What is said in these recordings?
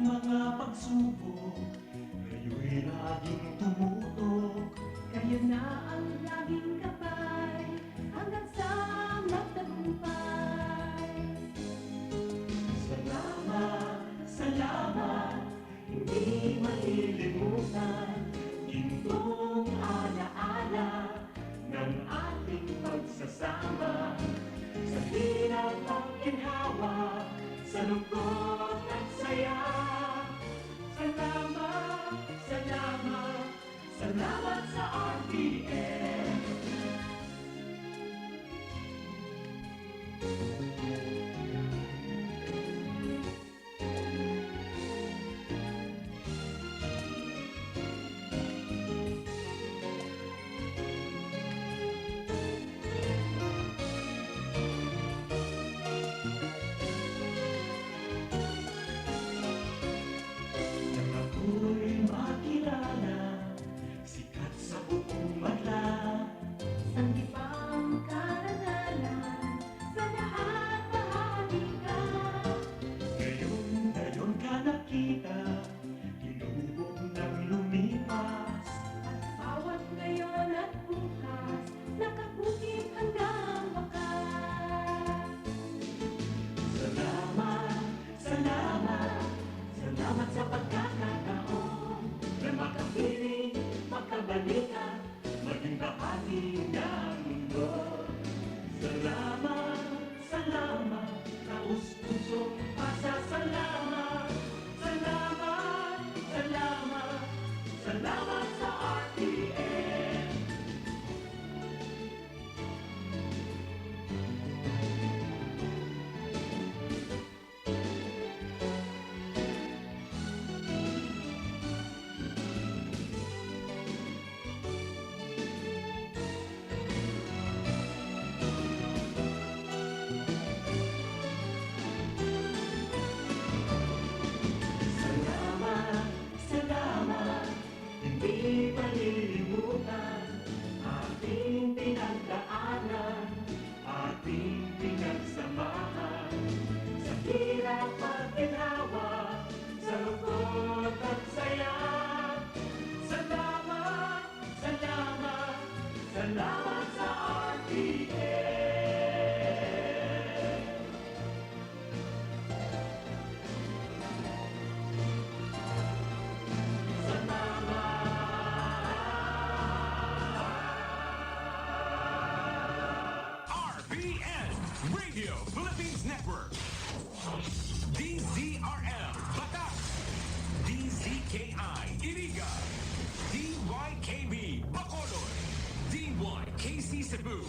mga pagsubok, kayo'y laging tumutok. Kayo na ang laging kapay hanggang sa magtagumpay. Salamat, salamat, hindi malilimutan gintong alaala ng ating pagsasama. Sa hirap at ginhawa, sa lungkot at saya. Salamat, salamat, salamat sa RTM. Ako'y makilala, sikat sa buong madla. Sanggipang karangalan, sa lahat bahagi ka. Ngayon ka nakita, tinubog ng lumipas. At bawat ngayon at bukas, nakabukit hanggang wakas. Salamat, salamat, salamat sa pagkakataon na makapiling, makabalikan, maging bahagi ng mundo. Salamat, salamat, taus-pusong pasasalamat. Salamat, salamat, salamat sa RTM. Salamat, salamat, hindi malilimutan ating pinagdaanan, ating pinagsamahan. Sa hirap at ginhawa, sa lungkot at saya. Salamat, salamat, salamat sa RTM. RBN Radio Philippines Network, DZRL Batak, DZKI Iriga, DYKB Bacolod, DYKC Cebu,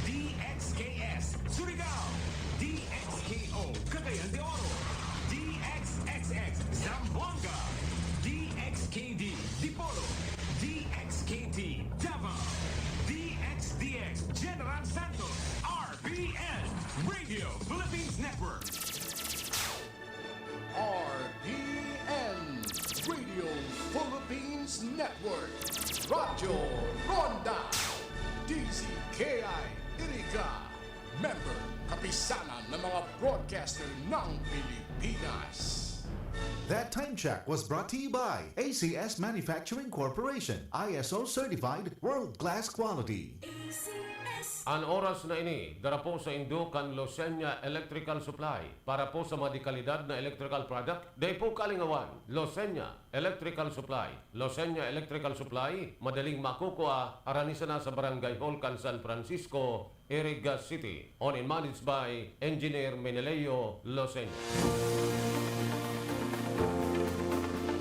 DXKS Surigao, DXKO Cagayan de Oro, DXXX Zamboanga, DXKD Dipolo, DXKT Davao, DXDX General Santos, RBN Radio Philippines Network. RBN Radio Philippines Network, Radyo Ronda, DZKI Iriga, member kapisanan ng mga broadcaster ng Pilipinas. That time check was brought to you by ACS Manufacturing Corporation, ISO certified world-class quality. Ang oras na ini, darapo sa Indukan Losenya Electrical Supply para po sa madikalidad na electrical product. Day po kalingawan, Losenya Electrical Supply. Losenya Electrical Supply, madaling makukuha, aranisan na sa Barangay Holcan, San Francisco, Iriga City. Owned and managed by Engineer Meneleo Losenya.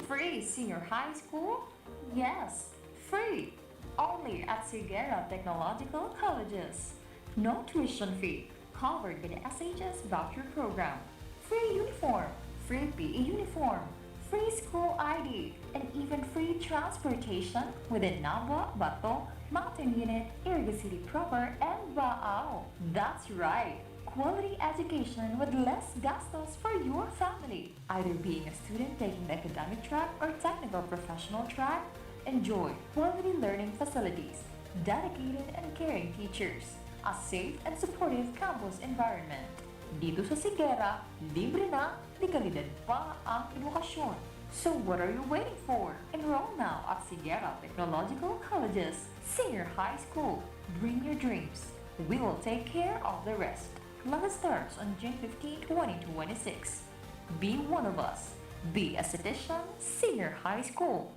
Free senior high school? Yes, free. Only at Sigera Technological Colleges. No tuition fee. Covered by the SHS voucher program. Free uniform. Free PE uniform. Free school ID. And even free transportation within Nabwa, Bato, Mountain Unit, Iriga City proper, and Baao. That's right. Quality education with less gastos for your family. Either being a student taking the academic track or technical professional track, enjoy quality learning facilities, dedicated and caring teachers, a safe and supportive campus environment. Dito sa Sigera, libre na, di dekalidad pa ang edukasyon. So what are you waiting for? Enroll now at Sigera Technological College's Senior High School. Bring your dreams. We will take care of the rest. Class starts on June 15, 2026. Be one of us. Be a citizen Senior High School.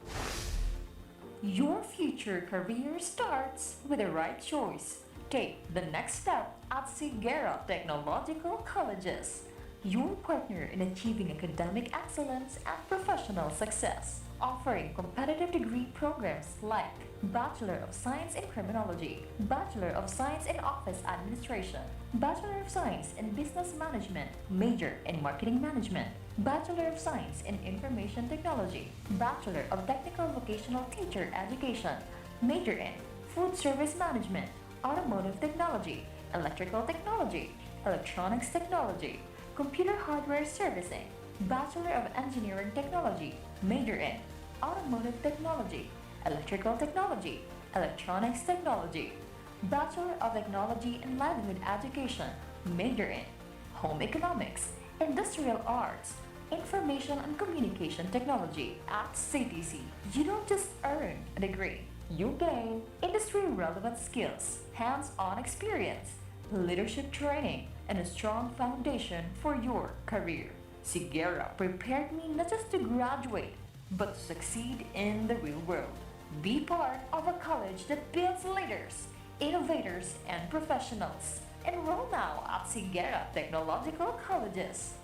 Your future career starts with the right choice. Take the next step at Sigera Technological Colleges, your partner in achieving academic excellence and professional success, offering competitive degree programs like Bachelor of Science in Criminology, Bachelor of Science in Office Administration, Bachelor of Science in Business Management, Major in Marketing Management, Bachelor of Science in Information Technology, Bachelor of Technical Vocational Teacher Education, Major in Food Service Management, Automotive Technology, Electrical Technology, Electronics Technology, Computer Hardware Servicing, Bachelor of Engineering Technology, Major in Automotive Technology, Electrical Technology, Electronics Technology, Bachelor of Technology in Livelihood Education, Major in Home Economics, Industrial Arts, Information and Communication Technology at CTC. You don't just earn a degree, you gain industry-relevant skills, hands-on experience, leadership training, and a strong foundation for your career. Sigera prepared me not just to graduate, but to succeed in the real world. Be part of a college that builds leaders, innovators, and professionals. Enroll now at Sigera Technological Colleges.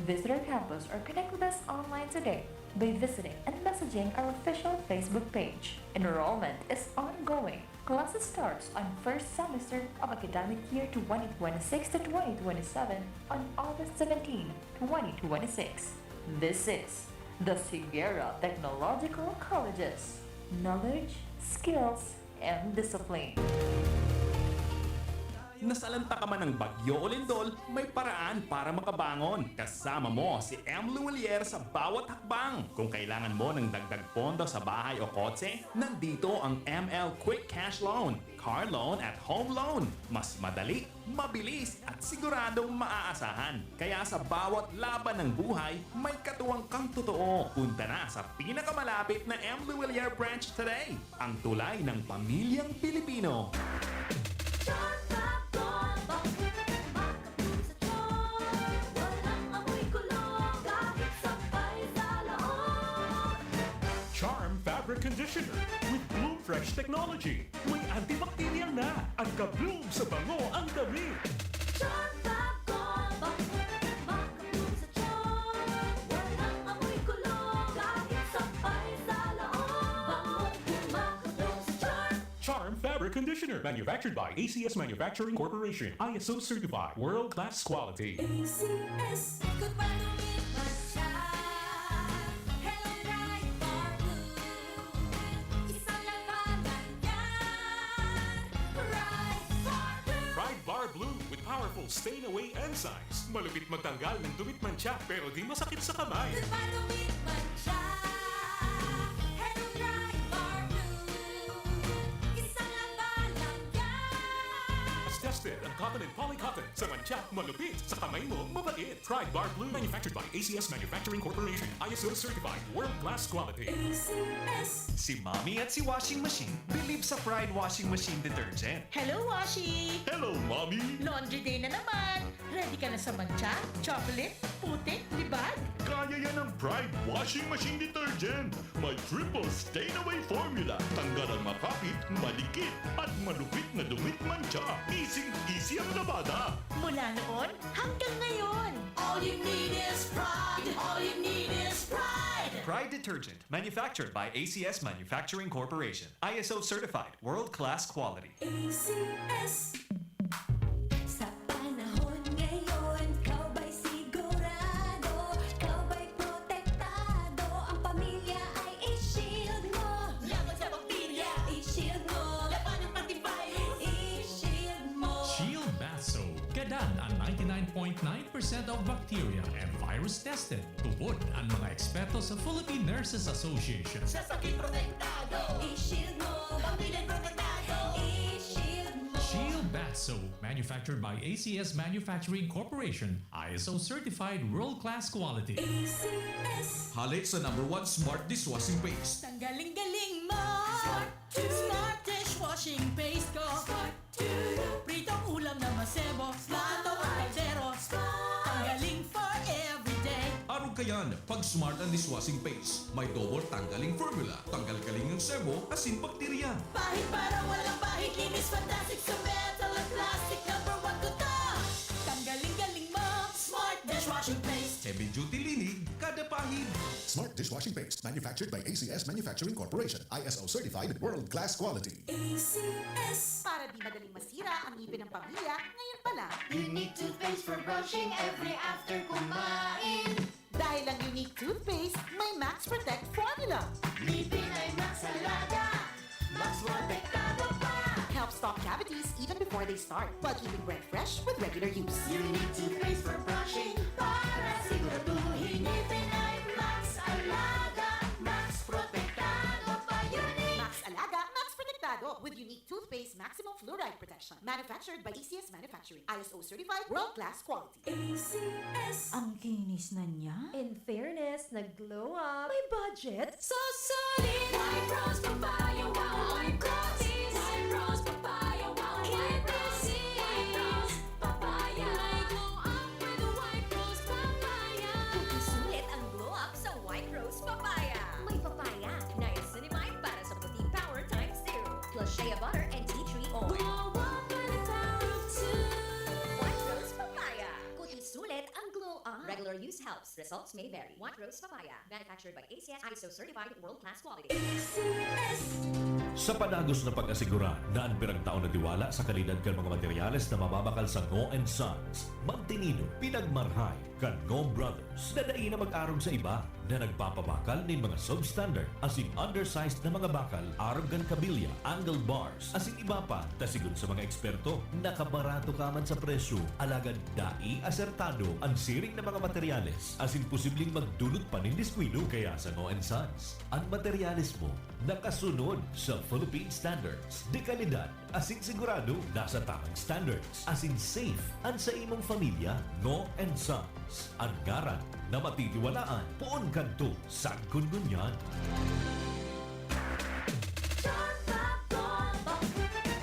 Visit our campus or connect with us online today by visiting and messaging our official Facebook page. Enrollment is ongoing. Classes starts on first semester of academic year 2026 to 2027 on August 17, 2026. This is the Sigera Technological Colleges. Knowledge, skills, and discipline. Nasalanta ka man ng bagyo o lindol, may paraan para makabangon. Kasama mo si M. Luwalier sa bawat hakbang. Kung kailangan mo ng dagdag pondo sa bahay o kotse, nandito ang ML Quick Cash Loan, Car Loan at Home Loan. Mas madali, mabilis at siguradong maaasahan. Kaya sa bawat laban ng buhay, may katuwang kang totoo. Punta na sa pinakamalapit na M. Luwalier branch today. Ang tulay ng pamilyang Pilipino. Charm Fabric Conditioner with Bloom Fresh Technology. May antibacterial na at ka-bloom sa bango ang damit. Charm Fabric Conditioner, manufactured by ACS Manufacturing Corporation, ISO certified, world-class quality. ACS, ikot pa lumipas siya. Hello, bright bar blue. Isang labanan yan. Bright bar blue. Pride Bar Blue with powerful stain-away enzymes. Malupit magtanggal ng dumit mancha pero di masakit sa kamay. Ikot pa lumipas siya. Hello, bright bar blue. Isang labanan yan. As tested ang cotton and polycotton. Sa mancha, malupit. Sa kamay mo, mabait. Pride Bar Blue, manufactured by ACS Manufacturing Corporation. ISO certified, world-class quality. ACS. Si Mommy at si Washing Machine believe sa Pride Washing Machine Detergent. Hello, Washi! Hello, Mommy! Laundry day na naman! Ready ka na sa mancha, chocolate, putik, libag? Kaya yan ang Pride Washing Machine Detergent. May triple stain-away formula. Tanggal ang makapit, malikit, at malupit na dumit mancha. Easy ang labada. Mula noon hanggang ngayon! All you need is pride. All you need is pride. Pride Detergent, manufactured by ACS Manufacturing Corporation. ISO certified, world-class quality. ACS. Sa panahon ngayon, kau ba'y sigurado? Kau ba'y protektado? Ang pamilya ay i-shield mo. Laban sa bakterya, i-shield mo. Laban ng antivirus, i-shield mo. Shield Bath Soap. Kadan ang 99.9% of bacteria and virus tested. Tupod ang mga eksperto sa Philippine Nurses Association. Sa sakit protektado, i-shield mo. Pamilya protektado, i-shield mo. Shield Bath Bath Soap, manufactured by ACS Manufacturing Corporation, ISO certified world-class quality. Halik sa #1 Smart Dishwashing Paste. Tanggaling-galing mo! Smart dishwashing paste ko! Pritong ulam na masebo, plato at kaldero. Tanggaling for everyday. Arog kayan, pag Smart ang Dishwashing Paste, may double tanggaling formula. Tanggal-galing ng sebo, asin bakterya. Bahid para walang bahid, linis fantastic sa metal at plastic. #1 ko to! Tanggaling-galing mo! Smart dishwashing paste. Heavy duty linig, kada pahid. Smart Dishwashing Paste, manufactured by ACS Manufacturing Corporation. ISO certified world-class quality. Para di madaling masira ang ngipin ng pamilya, ngayon pa lang. Unique toothpaste for brushing every after kumain. Dahil ang unique toothpaste, may Max Protect formula. Ngipin ay Max Alaga, Max Protektado pa. Helps stop cavities even before they start, while keeping breath fresh with regular use. Unique toothpaste for brushing para siguraduhin ngipin ay Max Alaga, Max Protektado pa. Unique. Max Alaga, Max Protectado with unique toothpaste maximum fluoride protection. Manufactured by ACS Manufacturing. ISO certified world-class quality. Ang kinis na niya. In fairness, nag-glow up. May budget. So solid! White Rose Papaya, wow, White Roses. White Rose Papaya, wow, White Roses. White Rose Papaya. May glow up with the White Rose Papaya. Sulit ang glow up sa White Rose Papaya. May papaya, niacinamide para sa puting power times 2. Plus shea butter and tea tree oil. Glow up with the power of 2. White Rose Papaya. Kuti sulit ang glow up. Regular use helps. Results may vary. White Rose Papaya. Manufactured by ACS ISO certified world-class quality. Sa panagos na pag-asigura na ang pirang taon na diwala sa kalidad kan mga materyales na mababakal sa Ngo & Sons, magtinido, pinagmarhay, kan Ngo Brothers, na daig na mag-arog sa iba na nagpapabakal ng mga substandard as in undersized na mga bakal, arog kan kabilya, angle bars, as in iba pa, tasigon sa mga eksperto, nakabarato ka man sa presyo, alagad dai asertado ang siring na mga materyales, as in posibleng magdulot pa ng diskwido kaya sa Ngo & Sons. Ang materyales mo, nakasunod sa Philippine Standards. De kalidad, as in sigurado, nasa tamang standards. As in safe, ang sa imong pamilya, Ngo & Sons. Ang garan na matitiwalaan, poon kanto sa kungunyan. Charm Fab Gold,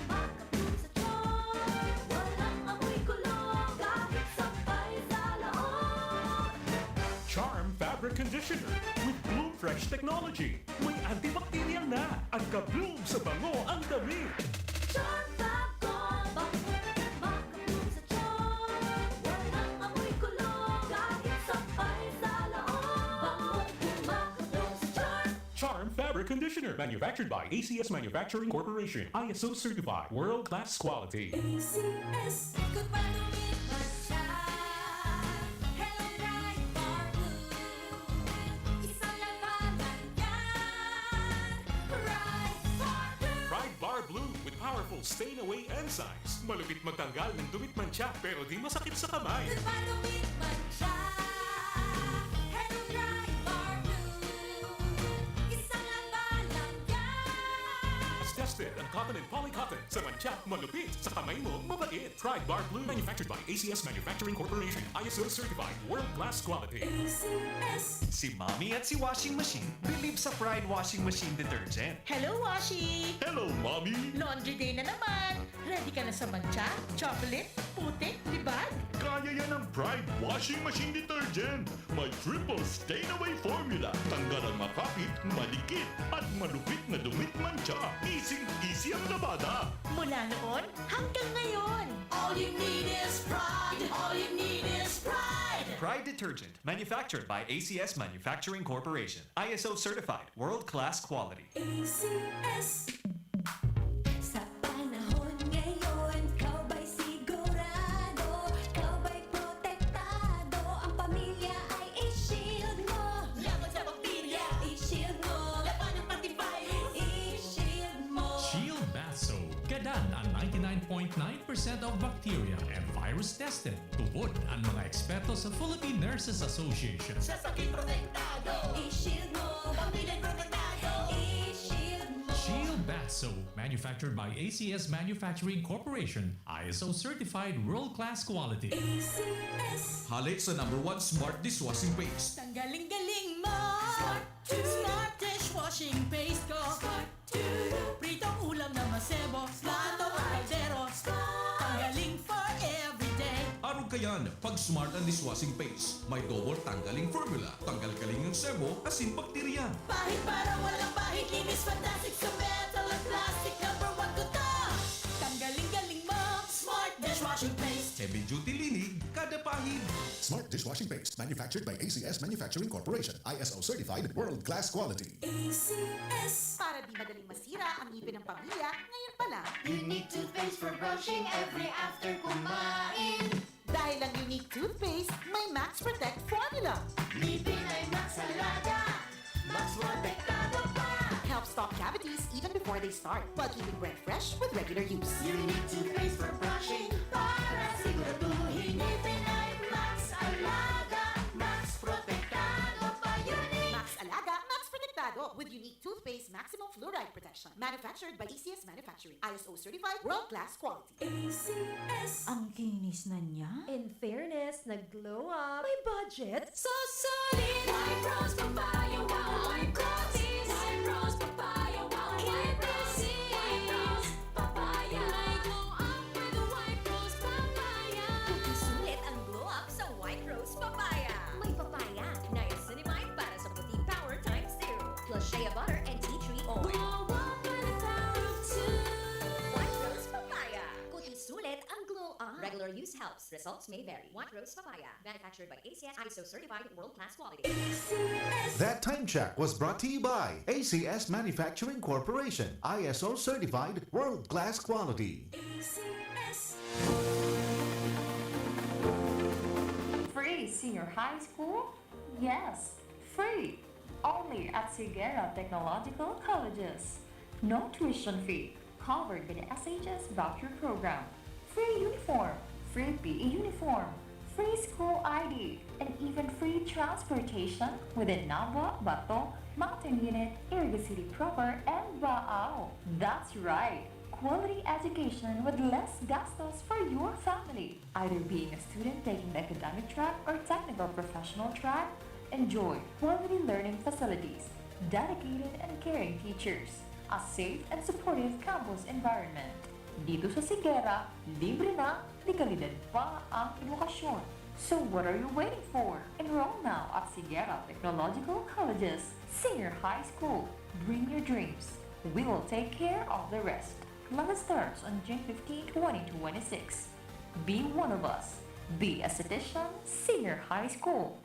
makapul sa tiyon. Walang amoy kulong, kahit sabay sa loob. Charm Fabric Conditioner with Bloom Fresh Technology. May antibacterial na at ka-bloom sa bango ang damit. Charm Fab Gold, makapul sa tiyon. Walang amoy kulong, kahit sabay sa loob. Bangong kumakatulong sa Charm. Charm Fabric Conditioner, manufactured by ACS Manufacturing Corporation. ISO certified, world-class quality. ACS. Kung palumit man siya, Hello Bright Bar Blue. Isang labanan yan, Bright Bar Blue. Pride Bar Blue with powerful stain-away enzymes. Malupit magtanggal ng dumit mancha pero di masakit sa kamay. Kung palumit man siya, Hello Bright Bar Blue. Isang labanan yan. As tested ang cotton and polycotton sa mancha, malupit sa kamay mo, mabait. Pride Bar Blue, manufactured by ACS Manufacturing Corporation. ISO certified, world-class quality. ACS. Si Mommy at si Washing Machine believe sa Pride Washing Machine Detergent. Hello, Washi! Hello, Mommy! Laundry day na naman! Ready ka na sa mancha, chocolate, putik, libag? Kaya yan ang Pride Washing Machine Detergent. May triple stain-away formula. Tanggal ang makapit, malikit, at malupit na dumit mancha. Easy ang labada. Mula noon hanggang ngayon. All you need is pride. All you need is pride. Pride Detergent, manufactured by ACS Manufacturing Corporation. ISO certified, world-class quality. ACS. Sa panahon ngayon, kau ba'y sigurado? Kau ba'y protektado? Ang pamilya ay i-shield mo. Laban sa bakterya, i-shield mo. Laban ng patibay, i-shield mo. Shield Bath Soap. Kadan ang 99.9% of bacteria and virus tested. Tubod ang mga eksperto sa Philippine Nurses Association. Sa sakit protektado, i-shield mo. Pamilya'y protektado, i-shield mo. Shield Bath So, manufactured by ACS Manufacturing Corporation, ISO certified world-class quality. Halik sa #1 smart dishwashing paste. Tanggaling-galing mo Smart dishwashing paste ko Pritong ulam na masebo Plato o kaldero Tanggaling for everyday Arog kayan, pag smart ang dishwashing paste, may double tanggaling formula. Tanggal kaling ng sebo, asin bakterya. Pahit para walang pahit Linis fantastic sa metal at plastic #1 ko to Tanggaling-galing mo Smart dishwashing paste Heavy duty linig, kada pahid. Smart dishwashing paste, manufactured by ACS Manufacturing Corporation. ISO certified world-class quality. Para di madaling masira ang ngipin ng pamilya, ngayon pa lang. Unique toothpaste for brushing every after kumain Dahil ang unique toothpaste, may Max Protect formula. Ngipin ay Max Alaga Max Protektado pa Helps stop cavities even before they start, while keeping breath fresh with regular use. Unique toothpaste for brushing Para siguraduhin ngipin ay Max Alaga Max Protektado pa Unique Max Alaga, Max Protectado with unique toothpaste maximum fluoride protection. Manufactured by ACS Manufacturing. ISO certified world-class quality. Ang kinis na niya. In fairness, nag-glow up. May budget. So solid White Rose Papaya Wow White Roses White Rose Papaya Wow White Roses White Rose Papaya May glow up with the White Rose Papaya Sulit ang glow up sa White Rose Papaya. May papaya, niacinamide para sa puti power times 2, plus shea butter and tea tree oil. Glow up with the power of two White Rose Papaya. Kuti sulit ang glow up. Regular use helps. Results may vary. White Rose Papaya. Manufactured by ACS ISO certified world-class quality. That time check was brought to you by ACS Manufacturing Corporation. ISO certified world-class quality. Free senior high school? Yes, free. Only at Sigera Technological Colleges. No tuition fee. Covered by the SHS voucher program. Free uniform. Free PE uniform. Free school ID. And even free transportation within Nabwa, Bato, Mountain Unit, Iriga City proper, and Baao. That's right. Quality education with less gastos for your family. Either being a student taking the academic track or technical professional track, enjoy quality learning facilities, dedicated and caring teachers, a safe and supportive campus environment. Dito sa Sigera, libre na, di kalidad pa ang edukasyon. So what are you waiting for? Enroll now at Sigera Technological Colleges Senior High School. Bring your dreams. We will take care of the rest. Class starts on June 15, 2026. Be one of us. Be a citizen Senior High School.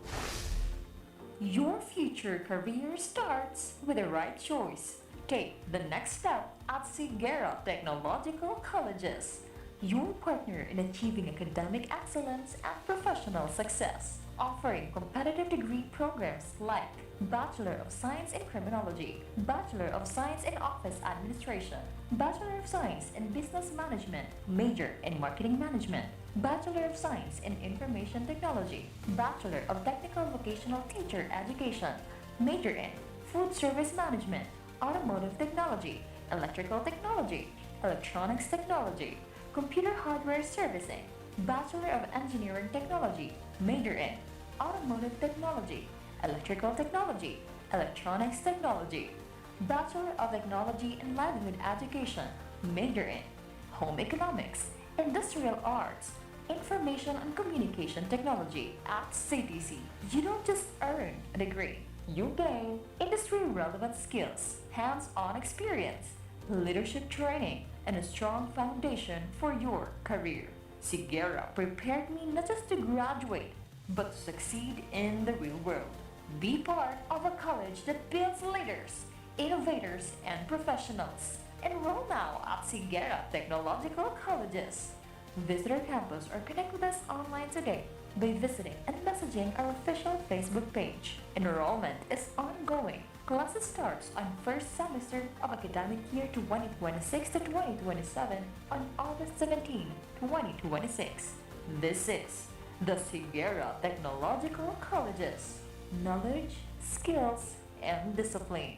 Your future career starts with the right choice. Take the next step at Sigera Technological Colleges, your partner in achieving academic excellence and professional success, offering competitive degree programs like Bachelor of Science in Criminology, Bachelor of Science in Office Administration, Bachelor of Science in Business Management, Major in Marketing Management, Bachelor of Science in Information Technology, Bachelor of Technical Vocational Teacher Education, Major in Food Service Management, Automotive Technology, Electrical Technology, Electronics Technology, Computer Hardware Servicing, Bachelor of Engineering Technology, Major in Automotive Technology, Electrical Technology, Electronics Technology, Bachelor of Technology in Livelihood Education, Major in Home Economics, Industrial Arts, Information and Communication Technology at CTC. You don't just earn a degree. You gain industry-relevant skills, hands-on experience, leadership training, and a strong foundation for your career. Sigera prepared me not just to graduate, but to succeed in the real world. Be part of a college that builds leaders, innovators, and professionals. Enroll now at Sigera Technological Colleges. Visit our campus or connect with us online today by visiting and messaging our official Facebook page. Enrollment is ongoing. Classes starts on first semester of academic year 2026 to 2027 on August 17, 2026. This is the Sigera Technological Colleges. Knowledge, skills, and discipline.